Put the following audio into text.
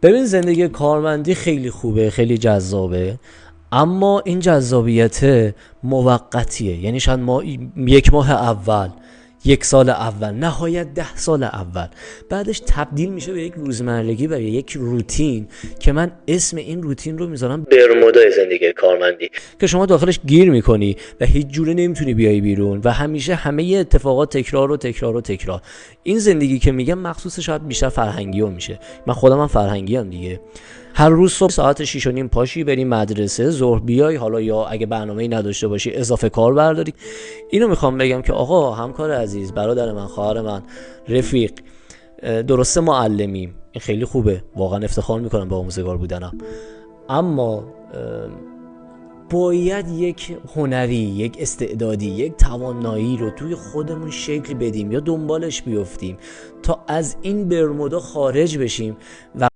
ببین زندگی کارمندی خیلی خوبه، خیلی جذابه، اما این جذابیت موقتیه. یعنی شاید ما 1 ماه اول، 1 سال اول، نهایت 10 سال اول، بعدش تبدیل میشه به یک روزمرگی و یک روتین که من اسم این روتین رو میذارم برمودای زندگی کارمندی، که شما داخلش گیر میکنی و هیچ جوره نمیتونی بیای بیرون و همیشه همه اتفاقات تکرار و تکرار و تکرار. این زندگی که میگم مخصوص شاید بیشتر فرهنگی ها میشه. من خودم هم فرهنگی هم دیگه. هر روز صبح ساعت 6:30 پاشی بری مدرسه، ظهر بیای، حالا یا اگه برنامه‌ای نداشته باشی اضافه کار برداری. اینو میخوام بگم که آقا، همکار عزیز، برادر من، خواهر من، رفیق، درسته معلمیم، این خیلی خوبه، واقعا افتخار میکنم با آموزگار بودنم، اما باید یک هنری، یک استعدادی، یک توانایی رو توی خودمون شکل بدیم یا دنبالش بیفتیم تا از این برمودا خارج بشیم و